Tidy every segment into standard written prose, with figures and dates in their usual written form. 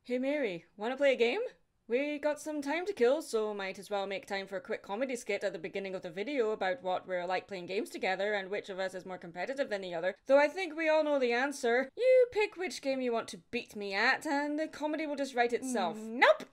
Hey Mary, wanna play a game? We got some time to kill, so might as well make time for a quick comedy skit at the beginning of the video about what we're like playing games together and which of us is more competitive than the other. Though I think we all know the answer. You pick which game you want to beat me at, and the comedy will just write itself. Nope!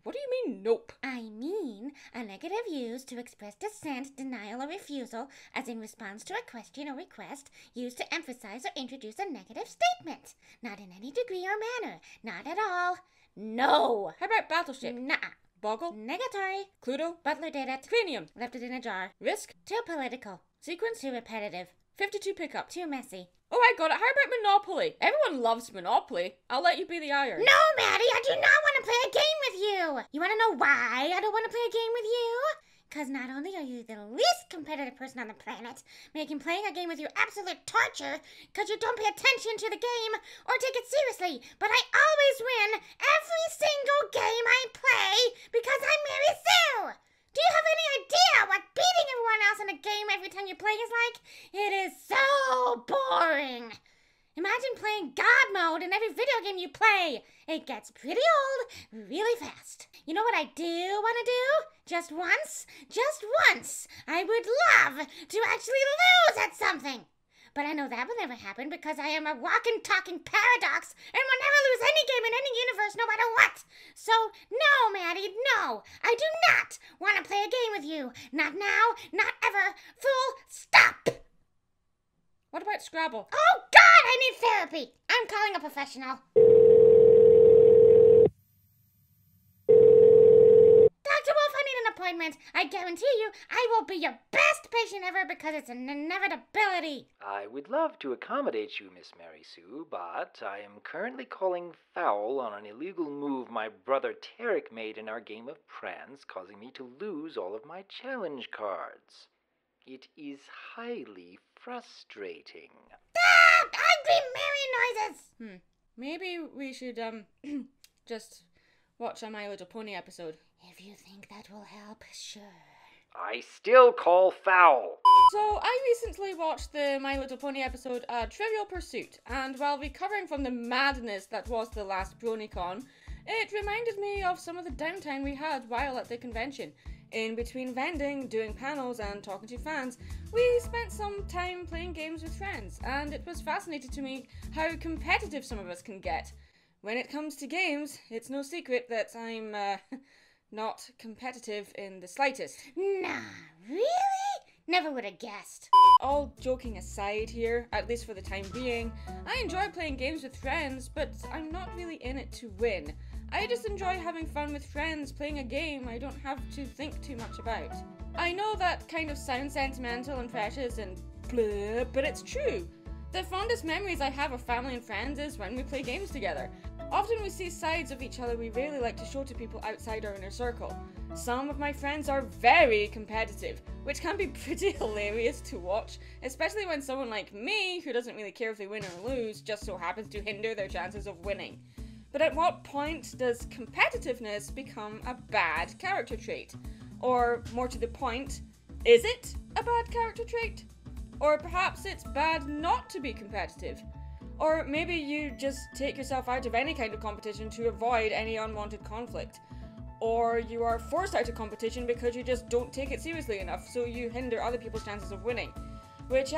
What do you mean, nope? I mean a negative used to express dissent, denial, or refusal, as in response to a question or request, used to emphasize or introduce a negative statement. Not in any degree or manner. Not at all. No! How about Battleship? Nah. Boggle? Negatory. Cluedo? Butler did it. Cranium? Left it in a jar. Risk? Too political. Sequence? Too repetitive. 52 pickup. Too messy. Oh, I got it. How about Monopoly? Everyone loves Monopoly. I'll let you be the iron. No, Maddie, I do not want to play a game with you. You want to know why I don't want to play a game with you? Because not only are you the least competitive person on the planet, making playing a game with you absolute torture because you don't pay attention to the game or take it seriously, but I always win every single game I play because I'm Mary Sue. Do you have any idea what beating everyone else in a game every time you play is like? It is so boring. Imagine playing God mode in every video game you play. It gets pretty old really fast. You know what I do want to do? Just once, I would love to actually lose at something. But I know that will never happen because I am a walking, talking paradox and will never lose any game in any universe no matter what. So, no, Maddie, no. I do not want to play a game with you. Not now, not ever. Full stop. What about Scrabble? Oh, God, I need therapy. I'm calling a professional. Dr. Wolf, I need an appointment. I guarantee you I will be your best patient ever because it's an inevitability. I would love to accommodate you, Miss Mary Sue, but I am currently calling foul on an illegal move my brother Tarek made in our game of Prance, causing me to lose all of my challenge cards. It is highly frustrating. Stop! Angry Mary noises! Maybe we should, just watch a My Little Pony episode. If you think that will help, sure. I still call foul. So, I recently watched the My Little Pony episode, Trivial Pursuit, and while recovering from the madness that was the last BronyCon, it reminded me of some of the downtime we had while at the convention. In between vending, doing panels, and talking to fans, we spent some time playing games with friends, and it was fascinating to me how competitive some of us can get. When it comes to games, it's no secret that I'm, not competitive in the slightest. Nah, really? Never would have guessed. All joking aside here, at least for the time being, I enjoy playing games with friends, but I'm not really in it to win. I just enjoy having fun with friends, playing a game I don't have to think too much about. I know that kind of sounds sentimental and precious and blah, but it's true. The fondest memories I have of family and friends is when we play games together. Often we see sides of each other we really like to show to people outside our inner circle. Some of my friends are very competitive, which can be pretty hilarious to watch, especially when someone like me, who doesn't really care if they win or lose, just so happens to hinder their chances of winning. But at what point does competitiveness become a bad character trait? Or, more to the point, is it a bad character trait? Or perhaps it's bad not to be competitive? Or maybe you just take yourself out of any kind of competition to avoid any unwanted conflict. Or you are forced out of competition because you just don't take it seriously enough, so you hinder other people's chances of winning. Which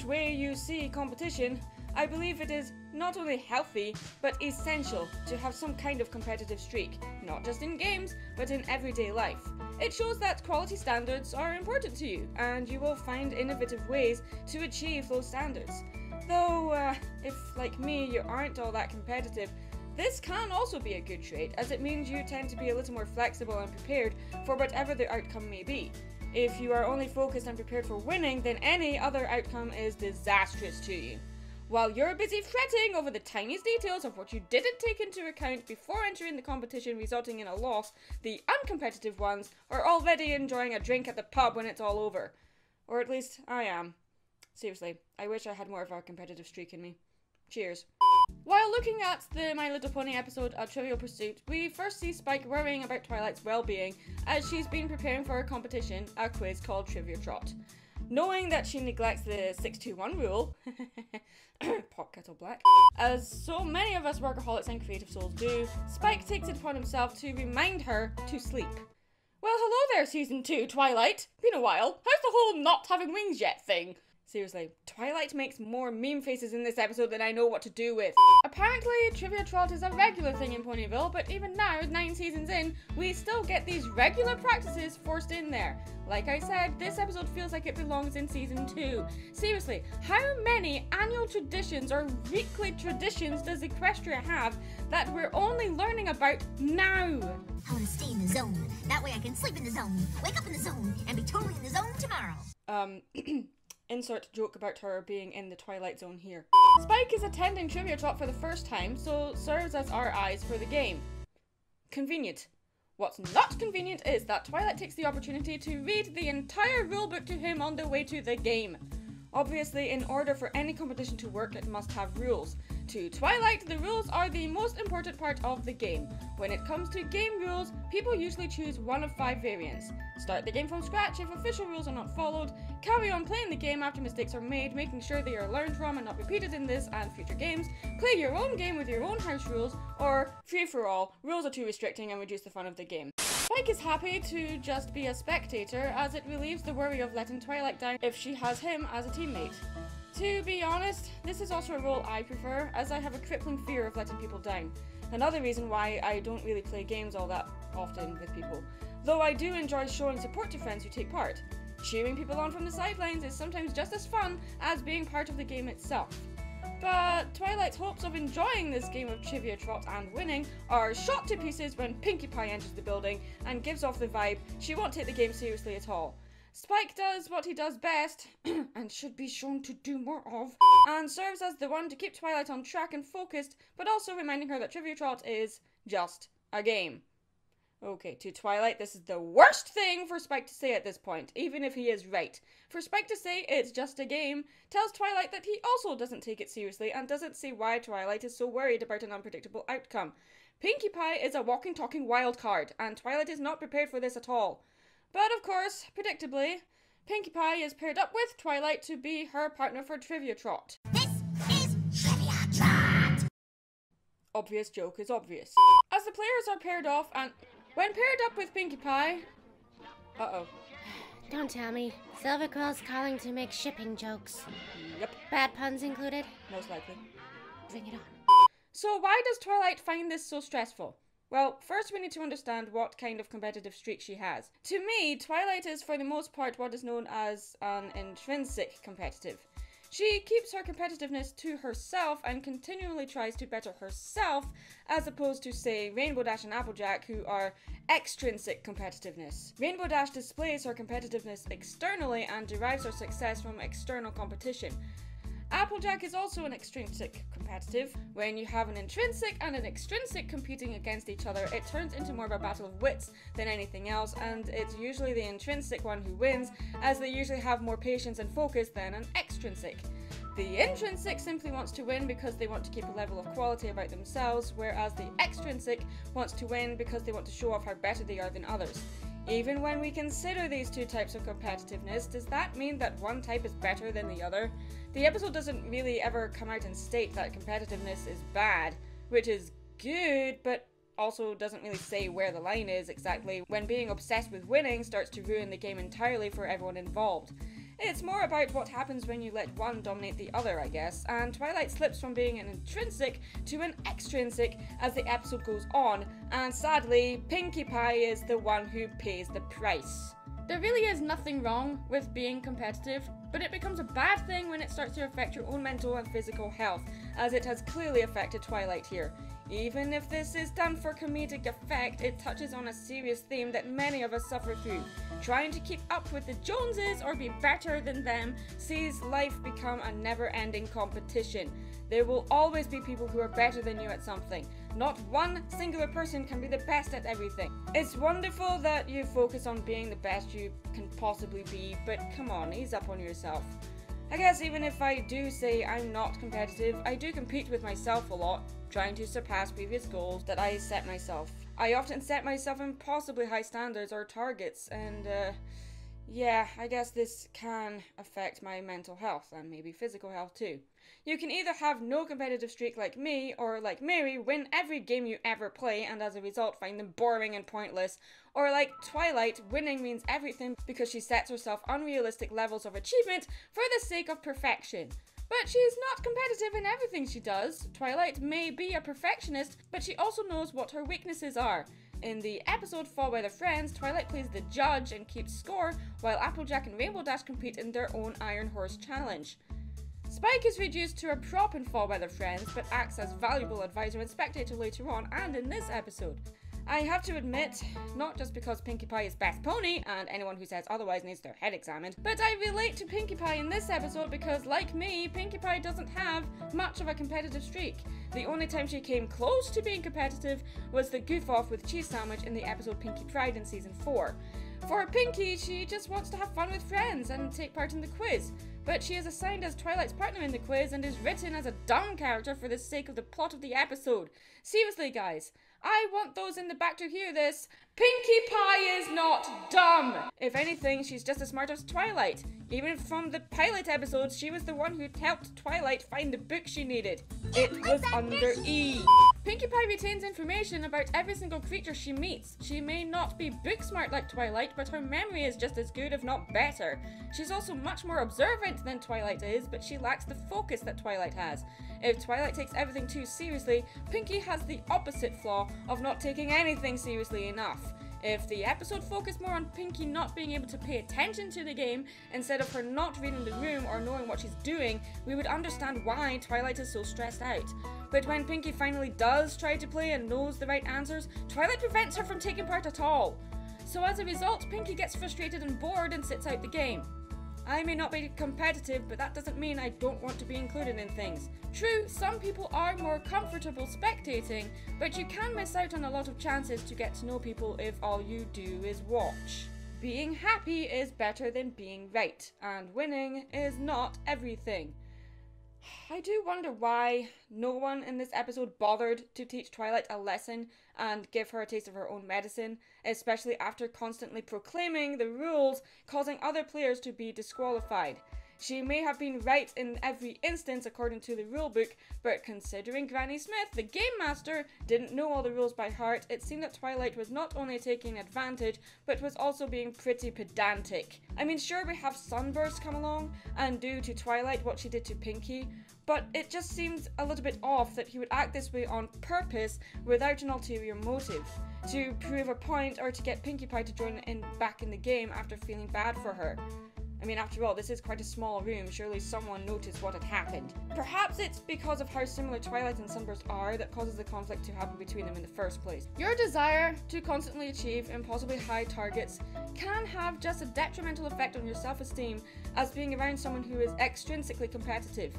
way you see competition, I believe it is not only healthy, but essential to have some kind of competitive streak, not just in games, but in everyday life. It shows that quality standards are important to you, and you will find innovative ways to achieve those standards. Though, if, like me, you aren't all that competitive, this can also be a good trait, as it means you tend to be a little more flexible and prepared for whatever the outcome may be. If you are only focused and prepared for winning, then any other outcome is disastrous to you. While you're busy fretting over the tiniest details of what you didn't take into account before entering the competition resulting in a loss, the uncompetitive ones are already enjoying a drink at the pub when it's all over. Or at least, I am. Seriously, I wish I had more of a competitive streak in me. Cheers. While looking at the My Little Pony episode, A Trivial Pursuit, we first see Spike worrying about Twilight's well-being as she's been preparing for a competition, a quiz called Trivia Trot. Knowing that she neglects the 621 rule, pot kettle black, as so many of us workaholics and creative souls do, Spike takes it upon himself to remind her to sleep. Well, hello there, Season 2, Twilight. Been a while. How's the whole not having wings yet thing? Seriously, Twilight makes more meme faces in this episode than I know what to do with. Apparently, Trivia Trot is a regular thing in Ponyville, but even now, 9 seasons in, we still get these regular practices forced in there. Like I said, this episode feels like it belongs in Season 2. Seriously, how many annual traditions or weekly traditions does Equestria have that we're only learning about now? I want to stay in the zone. That way I can sleep in the zone, wake up in the zone, and be totally in the zone tomorrow. Insert joke about her being in the Twilight Zone here. Spike is attending Trivia Trot for the first time, so serves as our eyes for the game. Convenient. What's not convenient is that Twilight takes the opportunity to read the entire rulebook to him on the way to the game. Obviously, in order for any competition to work, it must have rules. To Twilight, the rules are the most important part of the game. When it comes to game rules, people usually choose one of 5 variants. Start the game from scratch if official rules are not followed, carry on playing the game after mistakes are made, making sure they are learned from and not repeated in this and future games, play your own game with your own house rules, or free-for-all, rules are too restricting and reduce the fun of the game. Spike is happy to just be a spectator, as it relieves the worry of letting Twilight down if she has him as a teammate. To be honest, this is also a role I prefer, as I have a crippling fear of letting people down. Another reason why I don't really play games all that often with people, though I do enjoy showing support to friends who take part. Cheering people on from the sidelines is sometimes just as fun as being part of the game itself. But Twilight's hopes of enjoying this game of Trivia Trot and winning are shot to pieces when Pinkie Pie enters the building and gives off the vibe she won't take the game seriously at all. Spike does what he does best, and should be shown to do more of, and serves as the one to keep Twilight on track and focused, but also reminding her that Trivia Trot is just a game. Okay, to Twilight, this is the worst thing for Spike to say at this point, even if he is right. For Spike to say it's just a game tells Twilight that he also doesn't take it seriously and doesn't see why Twilight is so worried about an unpredictable outcome. Pinkie Pie is a walking, talking wild card, and Twilight is not prepared for this at all. But of course, predictably, Pinkie Pie is paired up with Twilight to be her partner for Trivia Trot. This is Trivia Trot! Obvious joke is obvious. As the players are paired off and when paired up with Pinkie Pie... Uh-oh. Don't tell me. Silver Quill's calling to make shipping jokes. Yep. Bad puns included? Most likely. Bring it on. So why does Twilight find this so stressful? Well, first we need to understand what kind of competitive streak she has. To me, Twilight is for the most part what is known as an intrinsic competitive. She keeps her competitiveness to herself and continually tries to better herself, as opposed to, say, Rainbow Dash and Applejack, who are extrinsic competitiveness. Rainbow Dash displays her competitiveness externally and derives her success from external competition. Applejack is also an extrinsic competitive. When you have an intrinsic and an extrinsic competing against each other, it turns into more of a battle of wits than anything else, and it's usually the intrinsic one who wins, as they usually have more patience and focus than an extrinsic. The intrinsic simply wants to win because they want to keep a level of quality about themselves, whereas the extrinsic wants to win because they want to show off how better they are than others. Even when we consider these two types of competitiveness, does that mean that one type is better than the other? The episode doesn't really ever come out and state that competitiveness is bad, which is good, but also doesn't really say where the line is exactly when being obsessed with winning starts to ruin the game entirely for everyone involved. It's more about what happens when you let one dominate the other, I guess, and Twilight slips from being an intrinsic to an extrinsic as the episode goes on, and sadly, Pinkie Pie is the one who pays the price. There really is nothing wrong with being competitive, but it becomes a bad thing when it starts to affect your own mental and physical health, as it has clearly affected Twilight here. Even if this is done for comedic effect, it touches on a serious theme that many of us suffer through. Trying to keep up with the Joneses or be better than them sees life become a never-ending competition. There will always be people who are better than you at something. Not one singular person can be the best at everything. It's wonderful that you focus on being the best you can possibly be, but come on, ease up on yourself. I guess even if I do say I'm not competitive, I do compete with myself a lot, trying to surpass previous goals that I set myself. I often set myself impossibly high standards or targets, and Yeah, I guess this can affect my mental health and maybe physical health too. You can either have no competitive streak like me, or like Mary, win every game you ever play and as a result find them boring and pointless, or like Twilight, winning means everything because she sets herself unrealistic levels of achievement for the sake of perfection. But she is not competitive in everything she does. Twilight may be a perfectionist, but she also knows what her weaknesses are. In the episode Fall by Their Friends, Twilight plays the judge and keeps score, while Applejack and Rainbow Dash compete in their own Iron Horse challenge. Spike is reduced to a prop in Fall by Their Friends, but acts as valuable advisor and spectator later on and in this episode. I have to admit, not just because Pinkie Pie is Beth Pony, and anyone who says otherwise needs their head examined, but I relate to Pinkie Pie in this episode because, like me, Pinkie Pie doesn't have much of a competitive streak. The only time she came close to being competitive was the goof-off with Cheese Sandwich in the episode Pinkie Pride in Season 4. For Pinkie, she just wants to have fun with friends and take part in the quiz, but she is assigned as Twilight's partner in the quiz and is written as a dumb character for the sake of the plot of the episode. Seriously, guys. I want those in the back to hear this. Pinkie Pie is not dumb! If anything, she's just as smart as Twilight. Even from the pilot episodes, she was the one who helped Twilight find the book she needed. It was under E. Pinkie Pie retains information about every single creature she meets. She may not be book smart like Twilight, but her memory is just as good, if not better. She's also much more observant than Twilight is, but she lacks the focus that Twilight has. If Twilight takes everything too seriously, Pinkie has the opposite flaw of not taking anything seriously enough. If the episode focused more on Pinkie not being able to pay attention to the game instead of her not reading the room or knowing what she's doing, we would understand why Twilight is so stressed out. But when Pinkie finally does try to play and knows the right answers, Twilight prevents her from taking part at all. So as a result, Pinkie gets frustrated and bored and sits out the game. I may not be competitive, but that doesn't mean I don't want to be included in things. True, some people are more comfortable spectating, but you can miss out on a lot of chances to get to know people if all you do is watch. Being happy is better than being right, and winning is not everything. I do wonder why no one in this episode bothered to teach Twilight a lesson and give her a taste of her own medicine, especially after constantly proclaiming the rules, causing other players to be disqualified. She may have been right in every instance according to the rulebook, but considering Granny Smith, the game master, didn't know all the rules by heart, it seemed that Twilight was not only taking advantage, but was also being pretty pedantic. I mean, sure, we have Sunburst come along and do to Twilight what she did to Pinkie, but it just seems a little bit off that he would act this way on purpose without an ulterior motive, to prove a point or to get Pinkie Pie to join back in the game after feeling bad for her. I mean, after all, this is quite a small room, surely someone noticed what had happened. Perhaps it's because of how similar Twilight and Sunburst are that causes the conflict to happen between them in the first place. Your desire to constantly achieve impossibly high targets can have just a detrimental effect on your self-esteem as being around someone who is extrinsically competitive.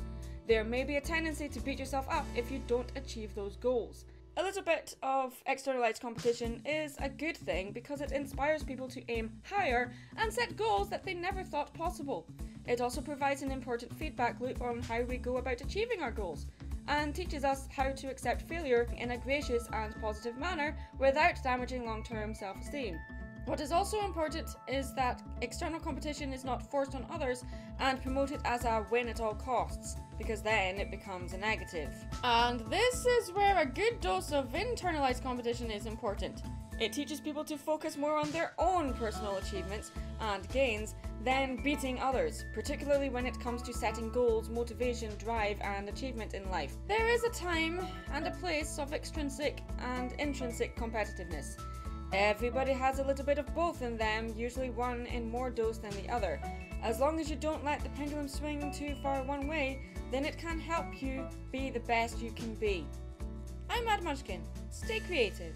There may be a tendency to beat yourself up if you don't achieve those goals. A little bit of externalized competition is a good thing because it inspires people to aim higher and set goals that they never thought possible. It also provides an important feedback loop on how we go about achieving our goals, and teaches us how to accept failure in a gracious and positive manner without damaging long-term self-esteem. What is also important is that external competition is not forced on others and promoted as a win at all costs, because then it becomes a negative. And this is where a good dose of internalized competition is important. It teaches people to focus more on their own personal achievements and gains than beating others, particularly when it comes to setting goals, motivation, drive, and achievement in life. There is a time and a place of extrinsic and intrinsic competitiveness. Everybody has a little bit of both in them, usually one in more dose than the other. As long as you don't let the pendulum swing too far one way, then it can help you be the best you can be. I'm Mad Munchkin. Stay creative.